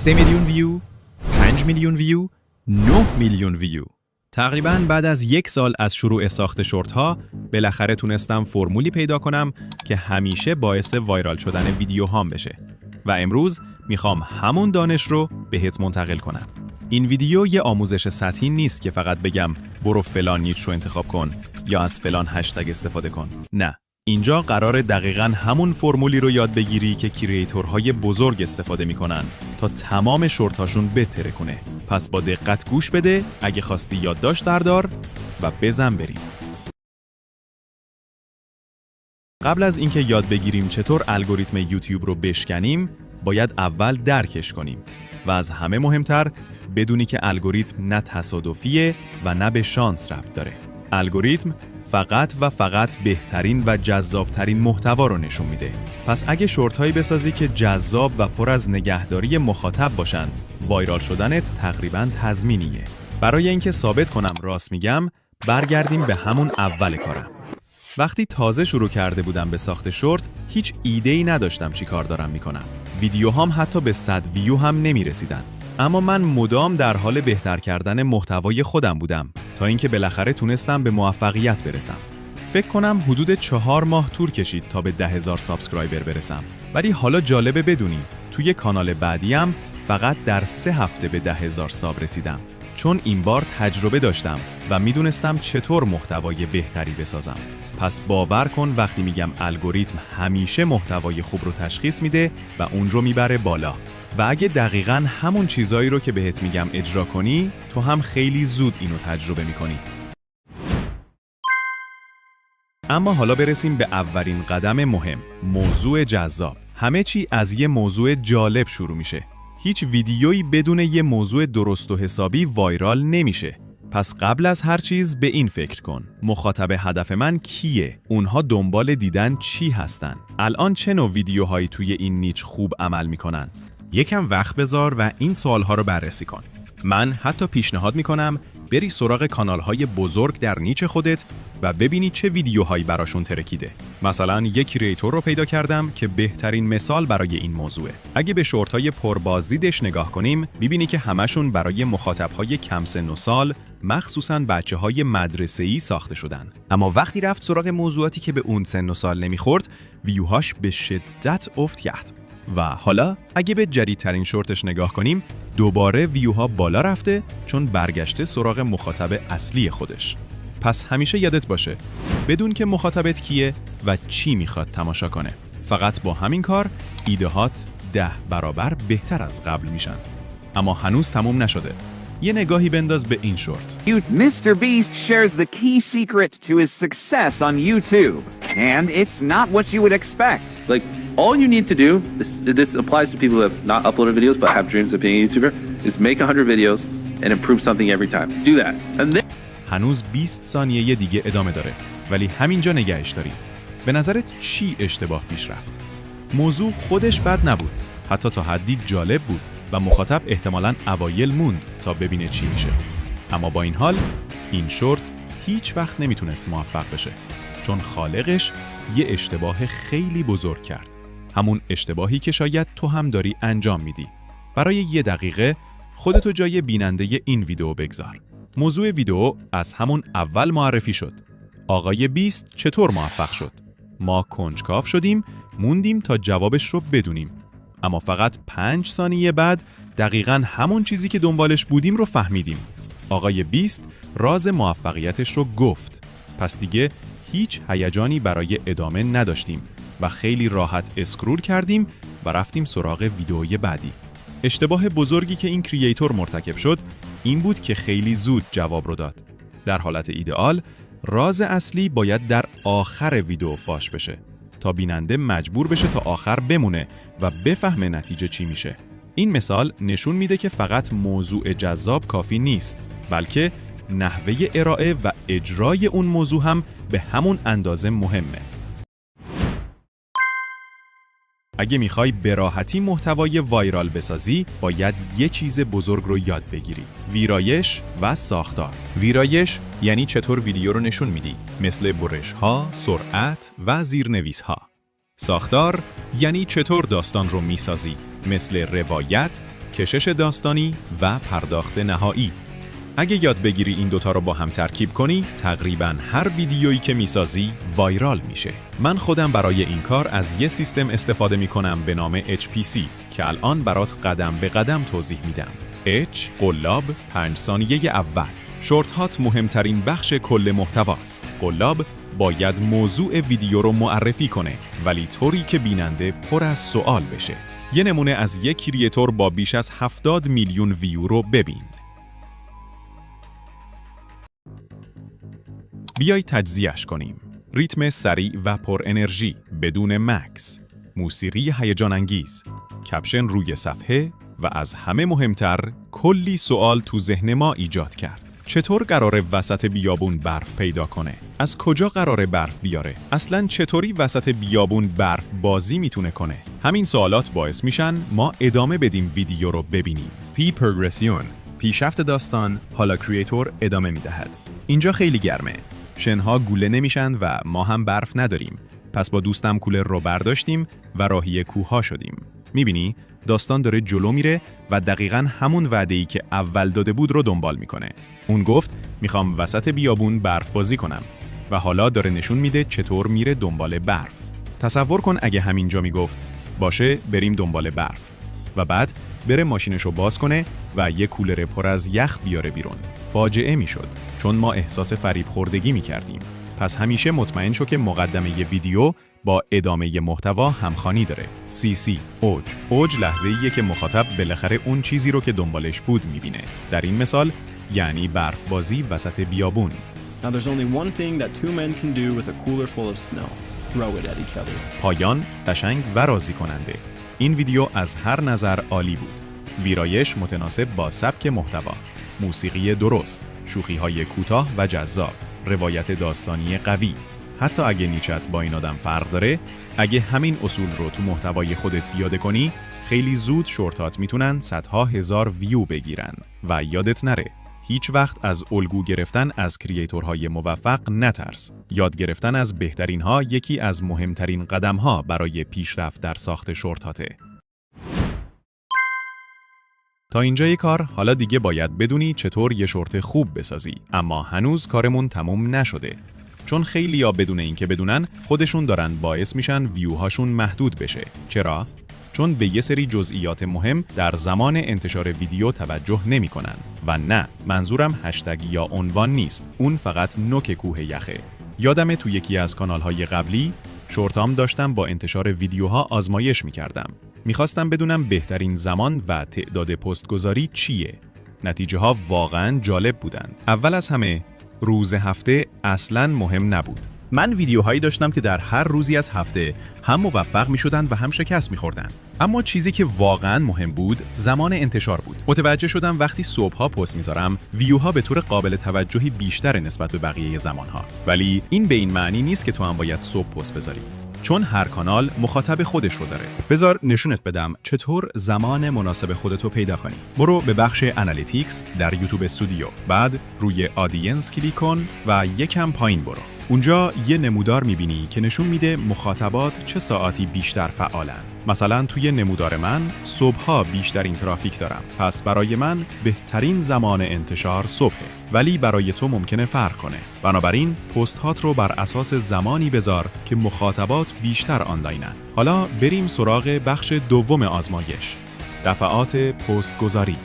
3 میلیون ویو، 5 میلیون ویو، 9 میلیون ویو. تقریباً بعد از 1 سال از شروع ساخت شورت ها بالاخره تونستم فرمولی پیدا کنم که همیشه باعث وایرال شدن ویدیوهام بشه و امروز میخوام همون دانش رو بهت منتقل کنم. این ویدیو یه آموزش سطحی نیست که فقط بگم برو فلان نیچ رو انتخاب کن یا از فلان هشتگ استفاده کن. نه، اینجا قراره دقیقاً همون فرمولی رو یاد بگیری که کریئتورهای بزرگ استفاده میکنن تا تمام شورتاشون بهتره کنه. پس با دقت گوش بده، اگه خواستی یادداشت بردار و بزن بریم. قبل از اینکه یاد بگیریم چطور الگوریتم یوتیوب رو بشکنیم، باید اول درکش کنیم و از همه مهمتر بدونی که الگوریتم نه تصادفیه و نه به شانس ربط داره. الگوریتم فقط و فقط بهترین و جذابترین محتوا رو نشون میده. پس اگه شورت‌هایی بسازی که جذاب و پر از نگهداری مخاطب باشن، وایرال شدنت تقریباً تضمینیه. برای اینکه ثابت کنم راست میگم، برگردیم به همون اول کارم. وقتی تازه شروع کرده بودم به ساخت شورت، هیچ ایده‌ای نداشتم چی کار دارم میکنم. ویدیوهام حتی به 100 ویو هم نمیرسیدن. اما من مدام در حال بهتر کردن محتوای خودم بودم تا اینکه بالاخره تونستم به موفقیت برسم. فکر کنم حدود 4 ماه طول کشید تا به 10,000 سابسکرایبر برسم. ولی حالا جالبه بدونی توی کانال بعدیم فقط در 3 هفته به 10,000 ساب رسیدم. چون این بار تجربه داشتم و میدونستم چطور محتوای بهتری بسازم. پس باور کن وقتی میگم الگوریتم همیشه محتوای خوب رو تشخیص میده و اون رو میبره بالا. و اگه دقیقاً همون چیزایی رو که بهت میگم اجرا کنی، تو هم خیلی زود اینو تجربه میکنی. اما حالا برسیم به اولین قدم مهم، موضوع جذاب. همه چی از یه موضوع جالب شروع میشه. هیچ ویدیویی بدون یه موضوع درست و حسابی وایرال نمیشه. پس قبل از هر چیز به این فکر کن، مخاطب هدف من کیه؟ اونها دنبال دیدن چی هستن؟ الان چه نوع ویدیوهایی توی این نیچ خوب عمل میکنن؟ یکم وقت بذار و این سوالها رو بررسی کن. من حتی پیشنهاد میکنم بری سراغ کانالهای بزرگ در نیچ خودت و ببینی چه ویدیوهایی براشون ترکیده. مثلا یک کریئتور رو پیدا کردم که بهترین مثال برای این موضوعه. اگه به شورت‌های پربازدیدش نگاه کنیم، می‌بینی که همشون برای مخاطب‌های کم سن و سال، مخصوصاً بچه‌های مدرسه‌ای ساخته شدن. اما وقتی رفت سراغ موضوعاتی که به اون سن و سال نمیخورد، ویوهاش به شدت افت کرد. و حالا اگه به جدیدترین شورتش نگاه کنیم، دوباره ویوها بالا رفته چون برگشته سراغ مخاطب اصلی خودش. پس همیشه یادت باشه بدون که مخاطبت کیه و چی میخواد تماشا کنه. فقط با همین کار ایده‌هات 10 برابر بهتر از قبل میشن. اما هنوز تموم نشده. یه نگاهی بنداز به این شورت. Mr. Beast shares the key secret to his success on YouTube. And it's not what you would expect. Like, all you need to do, this applies to people who have not uploaded videos but have dreams of being a YouTuber, is make 100 videos and improve something every time. Do that. And then... هنوز 20 ثانیه دیگه ادامه داره، ولی همینجا نگهش داریم. به نظرت چی اشتباه پیش رفت؟ موضوع خودش بد نبود، حتی تا حدی جالب بود و مخاطب احتمالاً اوایل موند تا ببینه چی میشه. اما با این حال، این شورت هیچ وقت نمیتونست موفق بشه، چون خالقش یه اشتباه خیلی بزرگ کرد. همون اشتباهی که شاید تو هم داری انجام میدی. برای 1 دقیقه خودتو جای بیننده این ویدیو بگذار. موضوع ویدیو از همون اول معرفی شد. آقای بیست چطور موفق شد؟ ما کنجکاو شدیم، موندیم تا جوابش رو بدونیم. اما فقط 5 ثانیه بعد دقیقاً همون چیزی که دنبالش بودیم رو فهمیدیم. آقای بیست راز موفقیتش رو گفت. پس دیگه هیچ هیجانی برای ادامه نداشتیم و خیلی راحت اسکرول کردیم و رفتیم سراغ ویدئوی بعدی. اشتباه بزرگی که این کریئتور مرتکب شد این بود که خیلی زود جواب رو داد. در حالت ایدئال راز اصلی باید در آخر ویدیو فاش بشه تا بیننده مجبور بشه تا آخر بمونه و بفهمه نتیجه چی میشه. این مثال نشون میده که فقط موضوع جذاب کافی نیست، بلکه نحوه ارائه و اجرای اون موضوع هم به همون اندازه مهمه. اگه میخوای به راحتی محتوای وایرال بسازی، باید یه چیز بزرگ رو یاد بگیری: ویرایش و ساختار. ویرایش یعنی چطور ویدیو رو نشون میدی، مثل برش‌ها، سرعت و زیرنویس‌ها. ساختار یعنی چطور داستان رو میسازی، مثل روایت، کشش داستانی و پرداخت نهایی. اگه یاد بگیری این دوتا رو با هم ترکیب کنی، تقریباً هر ویدیویی که میسازی وایرال میشه. من خودم برای این کار از یه سیستم استفاده میکنم به نام HPC که الان برات قدم به قدم توضیح میدم. H قلاب 5 ثانیه اول. شورت هات مهمترین بخش کل محتواست. قلاب باید موضوع ویدیو رو معرفی کنه، ولی طوری که بیننده پر از سوال بشه. یه نمونه از یک کریئتور با بیش از 70 میلیون ویو رو ببین. بیای تجزیه‌اش کنیم. ریتم سریع و پر انرژی بدون مکس، موسیقی هیجان انگیز، کپشن روی صفحه و از همه مهمتر کلی سوال تو ذهن ما ایجاد کرد. چطور قراره وسط بیابون برف پیدا کنه؟ از کجا قراره برف بیاره؟ اصلاً چطوری وسط بیابون برف بازی میتونه کنه؟ همین سوالات باعث میشن ما ادامه بدیم ویدیو رو ببینیم. پی پروگرسیون، پیشرفت داستان، حالا کریئتور ادامه میدهد. اینجا خیلی گرمه. شنها گوله نمیشن و ما هم برف نداریم. پس با دوستم کولر رو برداشتیم و راهی کوه‌ها شدیم. میبینی؟ داستان داره جلو میره و دقیقاً همون وعده‌ای که اول داده بود رو دنبال میکنه. اون گفت میخوام وسط بیابون برف بازی کنم و حالا داره نشون میده چطور میره دنبال برف. تصور کن اگه همینجا میگفت باشه بریم دنبال برف و بعد بره ماشینشو باز کنه و یه کولر پر از یخ بیاره بیرون. فاجعه میشد چون ما احساس فریب خوردگی میکردیم. پس همیشه مطمئن شو که مقدمه ی ویدیو با ادامه ی محتوا همخوانی داره. CC اوج لحظه‌ایه که مخاطب بالاخره اون چیزی رو که دنبالش بود میبینه. در این مثال یعنی برف بازی وسط بیابون. Now there's only one thing that two men can do with a cooler full of snow. Throw it at each other. پایان قشنگ و راضی کننده. این ویدیو از هر نظر عالی بود. ویرایش متناسب با سبک محتوا، موسیقی درست، شوخی‌های کوتاه و جذاب، روایت داستانی قوی. حتی اگه نیچت با این آدم فرق داره، اگه همین اصول رو تو محتوای خودت پیاده کنی، خیلی زود شورتات میتونن صدها هزار ویو بگیرن. و یادت نره، هیچ وقت از الگو گرفتن از کریئتورهای موفق نترس. یاد گرفتن از بهترین‌ها یکی از مهمترین قدم‌ها برای پیشرفت در ساخت شورتاته. تا اینجای کار حالا دیگه باید بدونی چطور یه شورت خوب بسازی. اما هنوز کارمون تموم نشده. چون خیلی‌ها بدون اینکه بدونن خودشون دارن باعث میشن ویوهاشون محدود بشه. چرا؟ چون به یه سری جزئیات مهم در زمان انتشار ویدیو توجه نمی‌کنن. و نه، منظورم هشتگ یا عنوان نیست. اون فقط نوک کوه یخه. یادمه تو یکی از کانال‌های قبلی شورتام داشتم با انتشار ویدیوها آزمایش می‌کردم. می‌خواستم بدونم بهترین زمان و تعداد پست گذاری چیه. نتیجه‌ها واقعاً جالب بودن. اول از همه روز هفته اصلاً مهم نبود. من ویدیوهایی داشتم که در هر روزی از هفته هم موفق می‌شدن و هم شکست می‌خوردن. اما چیزی که واقعاً مهم بود زمان انتشار بود. متوجه شدم وقتی صبح‌ها پست می‌ذارم، ویوها به طور قابل توجهی بیشتر نسبت به بقیه زمان‌ها. ولی این به این معنی نیست که تو هم باید صبح پست بذاری. چون هر کانال مخاطب خودش رو داره. بذار نشونت بدم چطور زمان مناسب خودتو پیدا کنی. برو به بخش انالیتیکس در یوتیوب استودیو. بعد روی آدینس کلیک کن و یکم پایین برو. اونجا یه نمودار میبینی که نشون میده مخاطبات چه ساعتی بیشتر فعالن. مثلا توی نمودار من صبح‌ها بیشترین ترافیک دارم. پس برای من بهترین زمان انتشار صبحه. ولی برای تو ممکنه فرق کنه. بنابراین پست هات رو بر اساس زمانی بذار که مخاطبات بیشتر آنلاینن. حالا بریم سراغ بخش دوم آزمایش. دفعات پست گذاری.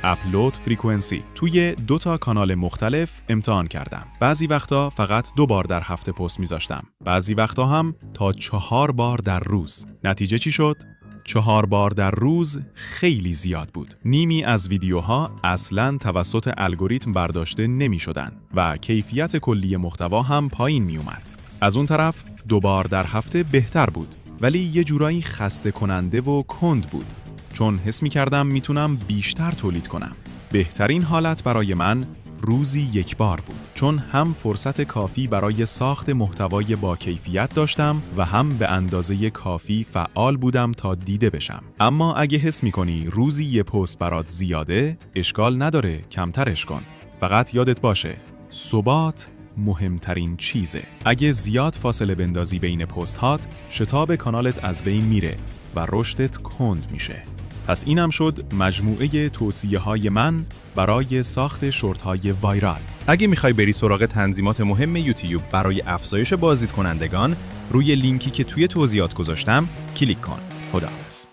اپلود فریکوئنسی. توی 2 کانال مختلف امتحان کردم. بعضی وقتا فقط 2 بار در هفته پست میذاشتم. بعضی وقتا هم تا 4 بار در روز. نتیجه چی شد؟ 4 بار در روز خیلی زیاد بود. نیمی از ویدیوها اصلاً توسط الگوریتم برداشته نمی شدن و کیفیت کلی محتوا هم پایین می اومد. از اون طرف 2 بار در هفته بهتر بود، ولی یه جورایی خسته کننده و کند بود. چون حس می کردم میتونم بیشتر تولید کنم. بهترین حالت برای من روزی 1 بار بود، چون هم فرصت کافی برای ساخت محتوای با کیفیت داشتم و هم به اندازه کافی فعال بودم تا دیده بشم. اما اگه حس می‌کنی روزی 1 پست برات زیاده، اشکال نداره، کمترش کن. فقط یادت باشه ثبات مهمترین چیزه. اگه زیاد فاصله بندازی بین پست هات، شتاب کانالت از بین میره و رشدت کند میشه. پس اینم شد مجموعه توصیه‌های من برای ساخت شورت‌های وایرال. اگه میخوای بری سراغ تنظیمات مهم یوتیوب برای افزایش بازدید کنندگان، روی لینکی که توی توضیحات گذاشتم کلیک کن. خداحافظ.